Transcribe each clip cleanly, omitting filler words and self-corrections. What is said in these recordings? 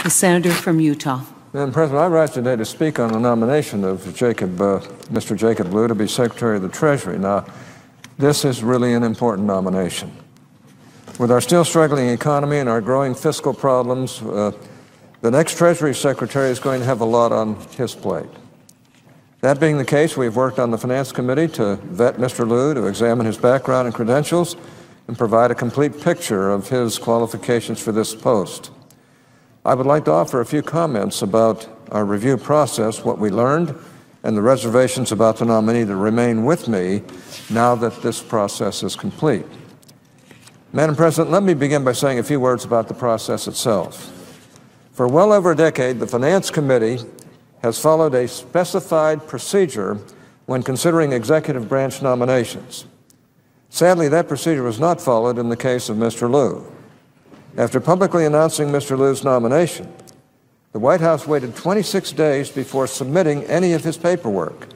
The senator from Utah. Madam President, I rise today to speak on the nomination of Mr. Jacob Lew to be Secretary of the Treasury. Now, this is really an important nomination. With our still struggling economy and our growing fiscal problems, the next Treasury Secretary is going to have a lot on his plate. That being the case, we've worked on the Finance Committee to vet Mr. Lew, to examine his background and credentials, and provide a complete picture of his qualifications for this post. I would like to offer a few comments about our review process, what we learned, and the reservations about the nominee that remain with me now that this process is complete. Madam President, let me begin by saying a few words about the process itself. For well over a decade, the Finance Committee has followed a specified procedure when considering executive branch nominations. Sadly, that procedure was not followed in the case of Mr. Lew. After publicly announcing Mr. Lew's nomination, the White House waited 26 days before submitting any of his paperwork.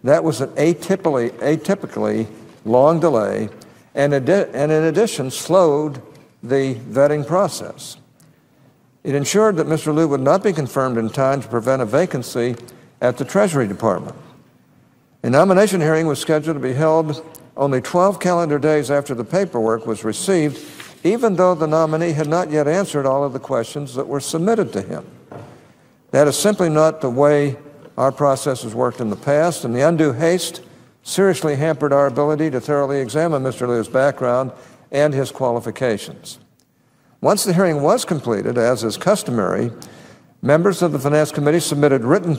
That was an atypically long delay, and in addition, slowed the vetting process. It ensured that Mr. Lew would not be confirmed in time to prevent a vacancy at the Treasury Department. A nomination hearing was scheduled to be held only 12 calendar days after the paperwork was received, even though the nominee had not yet answered all of the questions that were submitted to him. That is simply not the way our process has worked in the past, and the undue haste seriously hampered our ability to thoroughly examine Mr. Lew's background and his qualifications. Once the hearing was completed, as is customary, members of the Finance Committee submitted written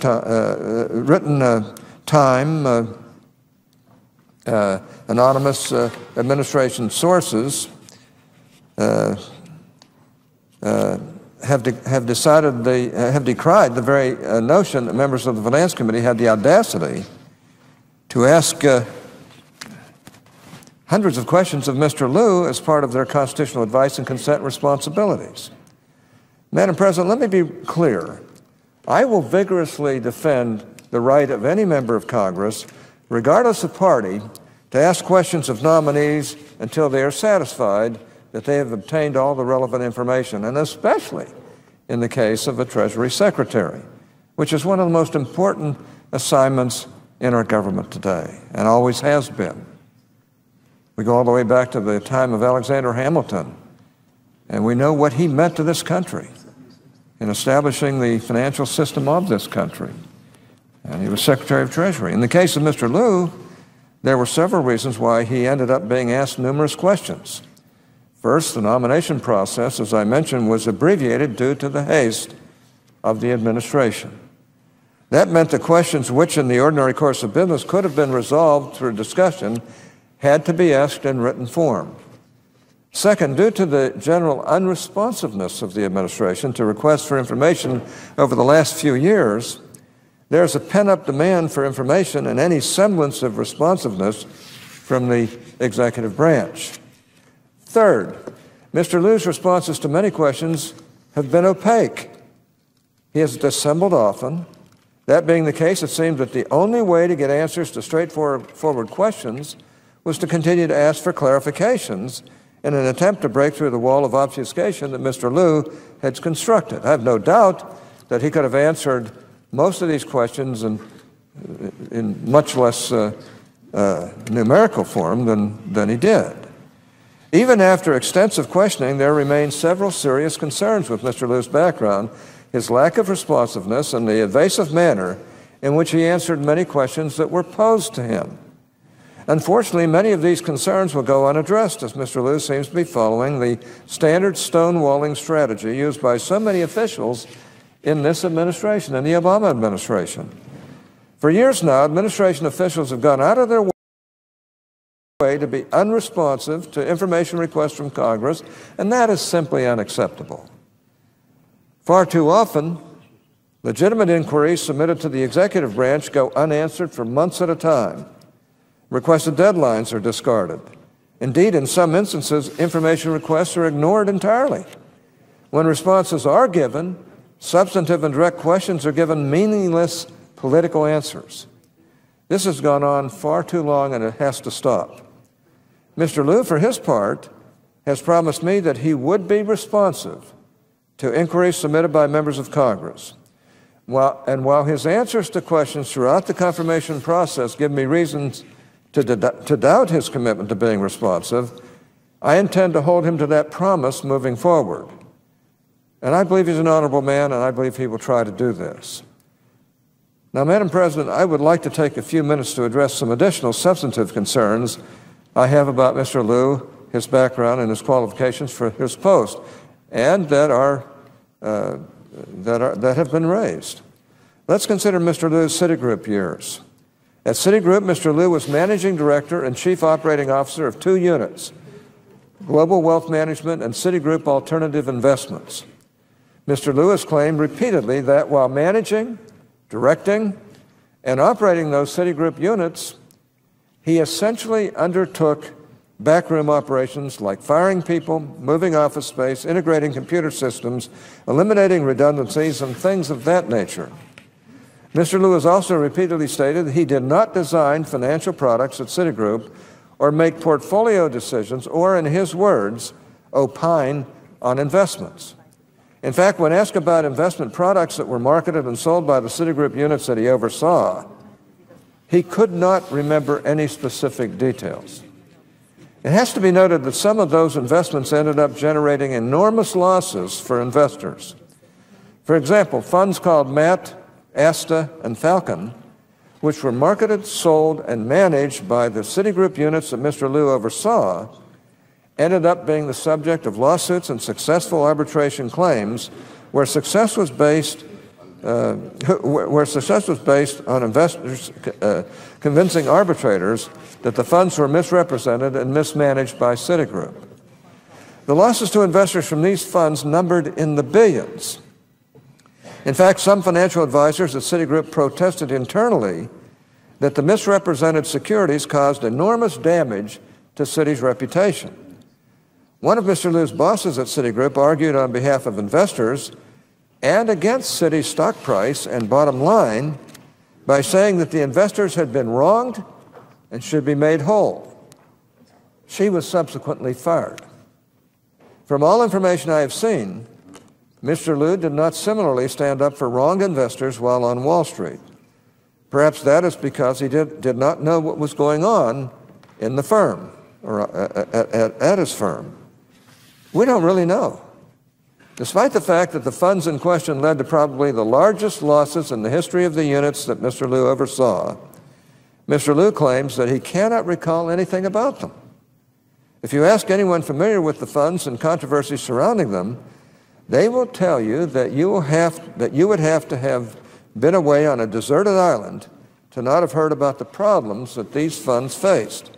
anonymous administration sources have decried the very notion that members of the Finance Committee had the audacity to ask hundreds of questions of Mr. Lew as part of their constitutional advice and consent responsibilities. Madam President, let me be clear. I will vigorously defend the right of any member of Congress, regardless of party, to ask questions of nominees until they are satisfied that they have obtained all the relevant information, and especially in the case of a Treasury Secretary, which is one of the most important assignments in our government today, and always has been. We go all the way back to the time of Alexander Hamilton, and we know what he meant to this country in establishing the financial system of this country. And he was Secretary of Treasury. In the case of Mr. Lew, there were several reasons why he ended up being asked numerous questions. First, the nomination process, as I mentioned, was abbreviated due to the haste of the administration. That meant the questions which in the ordinary course of business could have been resolved through discussion had to be asked in written form. Second, due to the general unresponsiveness of the administration to requests for information over the last few years, there's a pent-up demand for information and any semblance of responsiveness from the executive branch. Third, Mr. Lew's responses to many questions have been opaque. He has dissembled often. That being the case, it seems that the only way to get answers to straightforward questions was to continue to ask for clarifications in an attempt to break through the wall of obfuscation that Mr. Lew had constructed. I have no doubt that he could have answered most of these questions in much less numerical form than he did. Even after extensive questioning, there remain several serious concerns with Mr. Lew's background, his lack of responsiveness, and the evasive manner in which he answered many questions that were posed to him. Unfortunately, many of these concerns will go unaddressed, as Mr. Lew seems to be following the standard stonewalling strategy used by so many officials in this administration, in the Obama administration. For years now, administration officials have gone out of their way to be unresponsive to information requests from Congress, and that is simply unacceptable. Far too often, legitimate inquiries submitted to the executive branch go unanswered for months at a time. Requested deadlines are discarded. Indeed, in some instances, information requests are ignored entirely. When responses are given, substantive and direct questions are given meaningless political answers. This has gone on far too long, and it has to stop. Mr. Lew, for his part, has promised me that he would be responsive to inquiries submitted by members of Congress. While his answers to questions throughout the confirmation process give me reasons to doubt his commitment to being responsive, I intend to hold him to that promise moving forward. And I believe he's an honorable man, and I believe he will try to do this. Now, Madam President, I would like to take a few minutes to address some additional substantive concerns I have about Mr. Lew, his background, and his qualifications for his post, and that have been raised. Let's consider Mr. Lew's Citigroup years. At Citigroup, Mr. Lew was managing director and chief operating officer of two units, Global Wealth Management and Citigroup Alternative Investments. Mr. Lew has claimed repeatedly that while managing, directing, and operating those Citigroup units, he essentially undertook backroom operations like firing people, moving office space, integrating computer systems, eliminating redundancies, and things of that nature. Mr. Lew has also repeatedly stated that he did not design financial products at Citigroup or make portfolio decisions or, in his words, opine on investments. In fact, when asked about investment products that were marketed and sold by the Citigroup units that he oversaw, he could not remember any specific details. It has to be noted that some of those investments ended up generating enormous losses for investors. For example, funds called MAT, ASTA, and Falcon, which were marketed, sold, and managed by the Citigroup units that Mr. Lew oversaw, ended up being the subject of lawsuits and successful arbitration claims where success was based on investors convincing arbitrators that the funds were misrepresented and mismanaged by Citigroup. The losses to investors from these funds numbered in the billions. In fact, some financial advisors at Citigroup protested internally that the misrepresented securities caused enormous damage to Citi's reputation. One of Mr. Lew's bosses at Citigroup argued on behalf of investors and against Citi's stock price and bottom line by saying that the investors had been wronged and should be made whole. She was subsequently fired. From all information I have seen, Mr. Lew did not similarly stand up for wronged investors while on Wall Street. Perhaps that is because he did not know what was going on in the firm, or at his firm. We don't really know. Despite the fact that the funds in question led to probably the largest losses in the history of the units that Mr. Lew oversaw, Mr. Lew claims that he cannot recall anything about them. If you ask anyone familiar with the funds and controversies surrounding them, they will tell you that you would have to have been away on a deserted island to not have heard about the problems that these funds faced.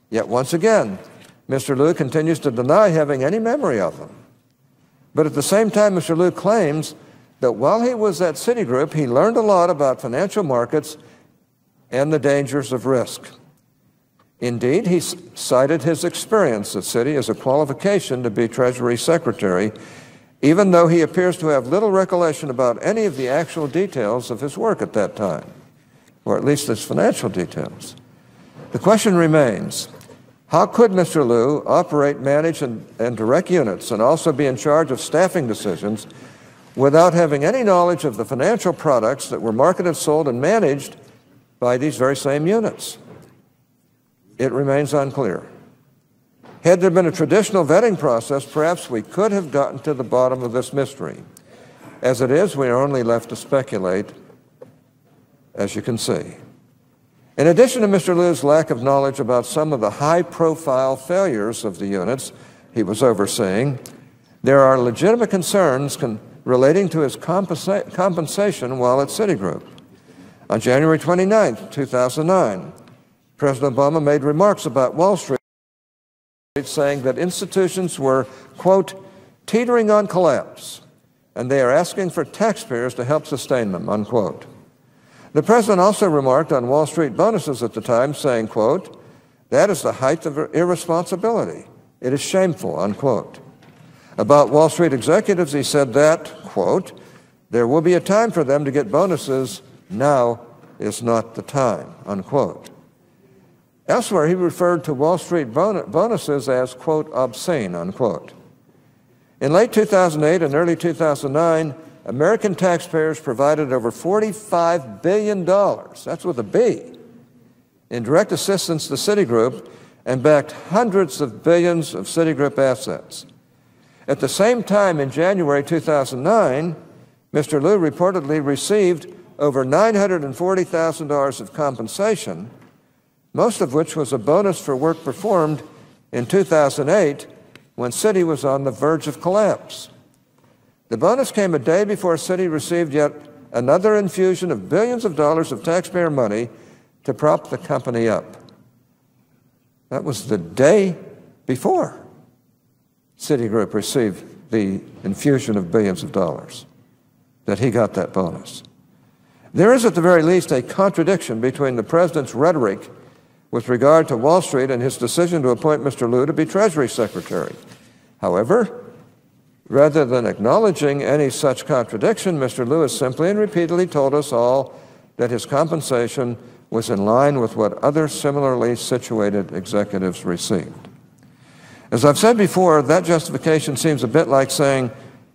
Yet once again, Mr. Lew continues to deny having any memory of them. But at the same time, Mr. Lew claims that while he was at Citigroup, he learned a lot about financial markets and the dangers of risk. Indeed, he cited his experience at Citi as a qualification to be Treasury Secretary, even though he appears to have little recollection about any of the actual details of his work at that time, or at least his financial details. The question remains, how could Mr. Lew operate, manage, and direct units and also be in charge of staffing decisions without having any knowledge of the financial products that were marketed, sold, and managed by these very same units? It remains unclear. Had there been a traditional vetting process, perhaps we could have gotten to the bottom of this mystery. As it is, we are only left to speculate, as you can see. In addition to Mr. Lew's lack of knowledge about some of the high-profile failures of the units he was overseeing, there are legitimate concerns relating to his compensation while at Citigroup. On January 29, 2009, President Obama made remarks about Wall Street, saying that institutions were, quote, teetering on collapse, and they are asking for taxpayers to help sustain them, unquote. The president also remarked on Wall Street bonuses at the time, saying, quote, that is the height of irresponsibility. It is shameful, unquote. About Wall Street executives, he said that, quote, there will be a time for them to get bonuses. Now is not the time, unquote. Elsewhere, he referred to Wall Street bonuses as, quote, obscene, unquote. In late 2008 and early 2009, American taxpayers provided over $45 billion, that's with a B, in direct assistance to Citigroup and backed hundreds of billions of Citigroup assets. At the same time, in January 2009, Mr. Lew reportedly received over $940,000 of compensation, most of which was a bonus for work performed in 2008 when Citi was on the verge of collapse. The bonus came a day before Citi received yet another infusion of billions of dollars of taxpayer money to prop the company up. That was the day before Citigroup received the infusion of billions of dollars that he got that bonus. There is, at the very least, a contradiction between the president's rhetoric with regard to Wall Street and his decision to appoint Mr. Lew to be Treasury Secretary. However, rather than acknowledging any such contradiction, Mr. Lew has simply and repeatedly told us all that his compensation was in line with what other similarly situated executives received. As I've said before, that justification seems a bit like saying,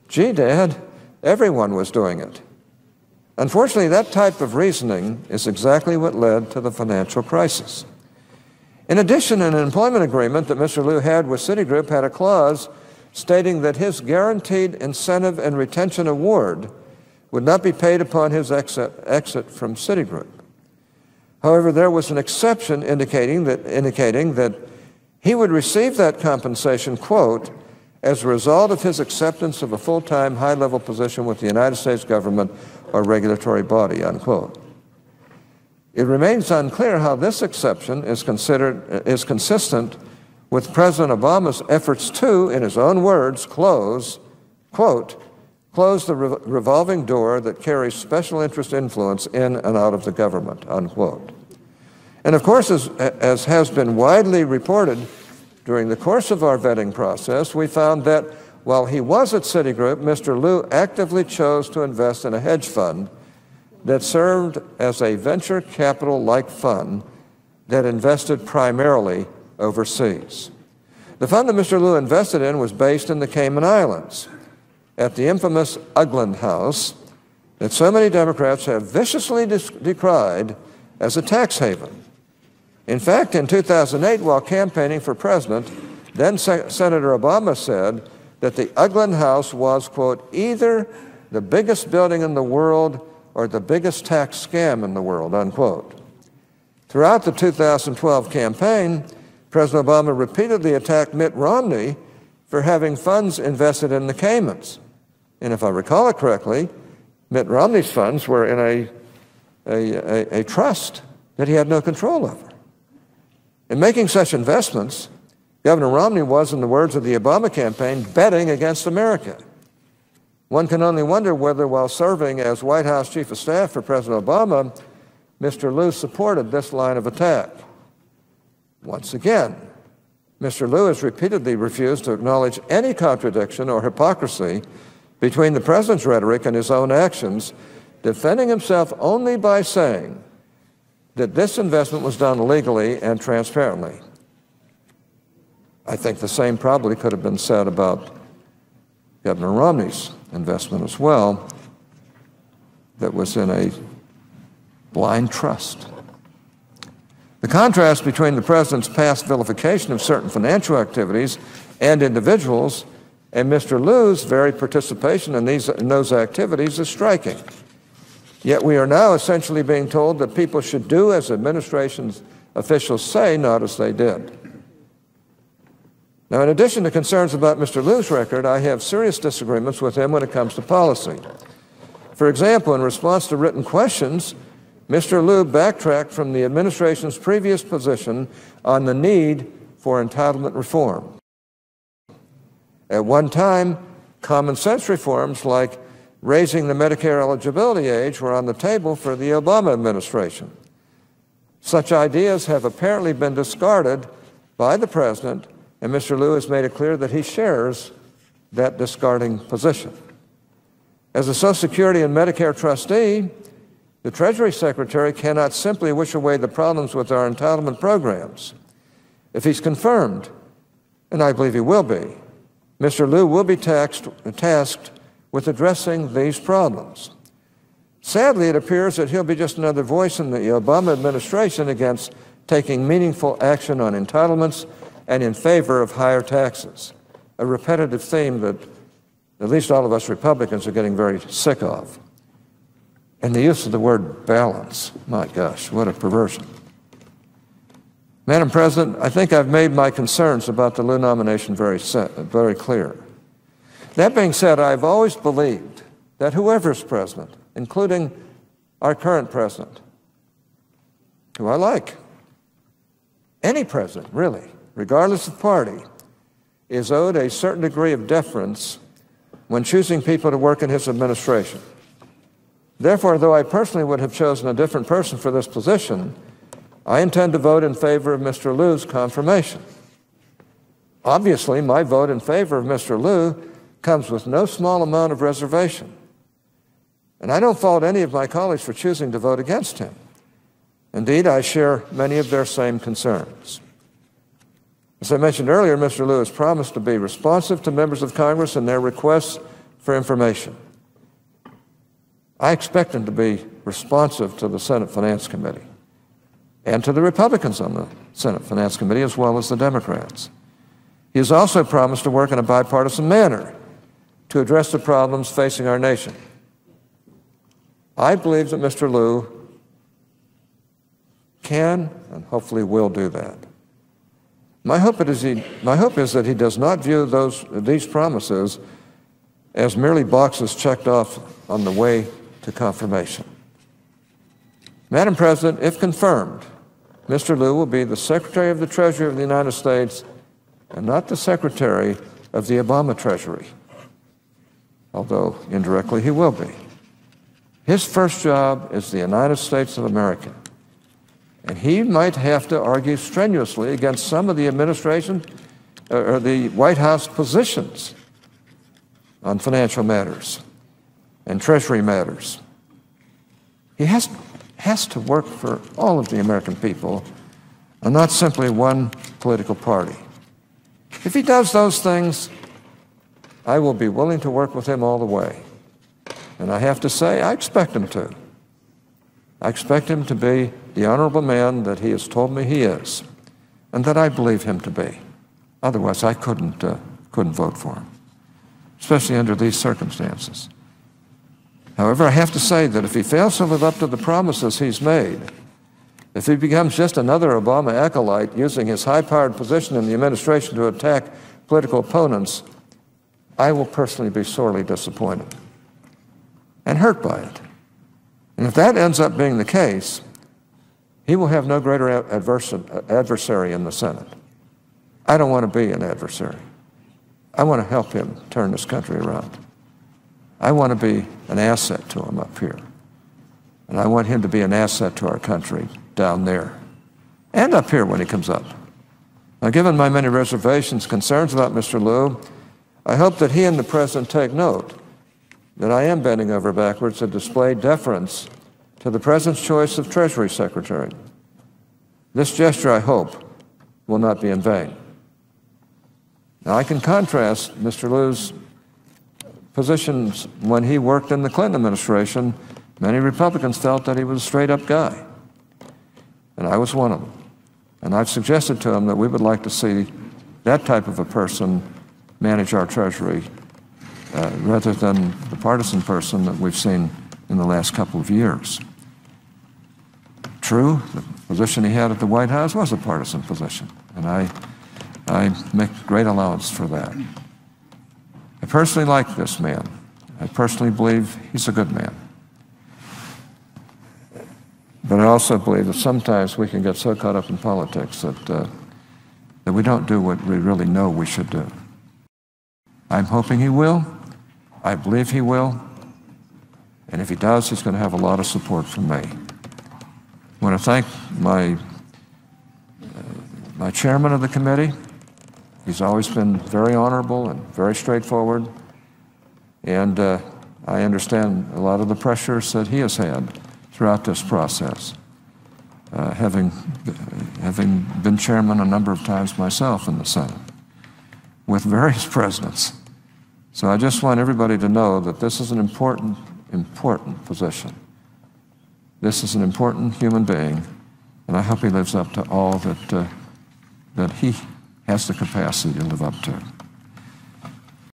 gee, Dad, everyone was doing it. Unfortunately, that type of reasoning is exactly what led to the financial crisis. In addition, an employment agreement that Mr. Lew had with Citigroup had a clause stating that his guaranteed incentive and retention award would not be paid upon his exit from Citigroup. However, there was an exception indicating that he would receive that compensation, quote, as a result of his acceptance of a full-time high-level position with the United States government or regulatory body, unquote. It remains unclear how this exception is consistent with President Obama's efforts to, in his own words, close the revolving door that carries special interest influence in and out of the government, unquote. And of course, as has been widely reported during the course of our vetting process, we found that while he was at Citigroup, Mr. Lew actively chose to invest in a hedge fund that served as a venture capital-like fund that invested primarily overseas. The fund that Mr. Lew invested in was based in the Cayman Islands, at the infamous Ugland House that so many Democrats have viciously decried as a tax haven. In fact, in 2008, while campaigning for president, then Senator Obama said that the Ugland House was, quote, either the biggest building in the world or the biggest tax scam in the world, unquote. Throughout the 2012 campaign, President Obama repeatedly attacked Mitt Romney for having funds invested in the Caymans. And if I recall it correctly, Mitt Romney's funds were in a trust that he had no control over. In making such investments, Governor Romney was, in the words of the Obama campaign, betting against America. One can only wonder whether, while serving as White House Chief of Staff for President Obama, Mr. Lew supported this line of attack. Once again, Mr. Lew has repeatedly refused to acknowledge any contradiction or hypocrisy between the president's rhetoric and his own actions, defending himself only by saying that this investment was done legally and transparently. I think the same probably could have been said about Governor Romney's investment as well, that was in a blind trust. The contrast between the president's past vilification of certain financial activities and individuals and Mr. Lew's very participation in those activities is striking. Yet we are now essentially being told that people should do as administration's officials say, not as they did. Now, in addition to concerns about Mr. Lew's record, I have serious disagreements with him when it comes to policy. For example, in response to written questions, Mr. Lew backtracked from the administration's previous position on the need for entitlement reform. At one time, common sense reforms like raising the Medicare eligibility age were on the table for the Obama administration. Such ideas have apparently been discarded by the president, and Mr. Lew has made it clear that he shares that discarding position. As a Social Security and Medicare trustee, the Treasury Secretary cannot simply wish away the problems with our entitlement programs. If he's confirmed, and I believe he will be, Mr. Lew will be tasked with addressing these problems. Sadly, it appears that he'll be just another voice in the Obama administration against taking meaningful action on entitlements and in favor of higher taxes, a repetitive theme that at least all of us Republicans are getting very sick of. And the use of the word balance, my gosh, what a perversion. Madam President, I think I've made my concerns about the Lew nomination very clear. That being said, I've always believed that whoever is president, including our current president, who I like, any president, really, regardless of party, is owed a certain degree of deference when choosing people to work in his administration. Therefore, though I personally would have chosen a different person for this position, I intend to vote in favor of Mr. Lew's confirmation. Obviously, my vote in favor of Mr. Lew comes with no small amount of reservation. And I don't fault any of my colleagues for choosing to vote against him. Indeed, I share many of their same concerns. As I mentioned earlier, Mr. Lew has promised to be responsive to members of Congress and their requests for information. I expect him to be responsive to the Senate Finance Committee and to the Republicans on the Senate Finance Committee, as well as the Democrats. He has also promised to work in a bipartisan manner to address the problems facing our nation. I believe that Mr. Lew can and hopefully will do that. My hope is that he does not view these promises as merely boxes checked off on the way to confirmation. Madam President, if confirmed, Mr. Lew will be the Secretary of the Treasury of the United States and not the Secretary of the Obama Treasury, although indirectly he will be. His first job is the United States of America, and he might have to argue strenuously against some of the administration or the White House positions on financial matters and Treasury matters. He has to work for all of the American people and not simply one political party. If he does those things, I will be willing to work with him all the way. And I have to say, I expect him to. I expect him to be the honorable man that he has told me he is, and that I believe him to be. Otherwise, I couldn't vote for him, especially under these circumstances. However, I have to say that if he fails to live up to the promises he's made, if he becomes just another Obama acolyte using his high-powered position in the administration to attack political opponents, I will personally be sorely disappointed and hurt by it. And if that ends up being the case, he will have no greater adversary in the Senate. I don't want to be an adversary. I want to help him turn this country around. I want to be an asset to him up here. And I want him to be an asset to our country down there and up here when he comes up. Now, given my many reservations, concerns about Mr. Lew, I hope that he and the President take note that I am bending over backwards to display deference to the President's choice of Treasury Secretary. This gesture, I hope, will not be in vain. Now, I can contrast Mr. Lew's positions when he worked in the Clinton administration. Many Republicans felt that he was a straight-up guy, and I was one of them. And I've suggested to him that we would like to see that type of a person manage our Treasury rather than the partisan person that we've seen in the last couple of years. True, the position he had at the White House was a partisan position, and I make great allowance for that. I personally like this man. I personally believe he's a good man. But I also believe that sometimes we can get so caught up in politics that we don't do what we really know we should do. I'm hoping he will. I believe he will. And if he does, he's going to have a lot of support from me. I want to thank my chairman of the committee. He's always been very honorable and very straightforward. And I understand a lot of the pressures that he has had throughout this process, having been chairman a number of times myself in the Senate. with various presidents. So I just want everybody to know that this is an important, important position. This is an important human being, and I hope he lives up to all that he has the capacity to live up to.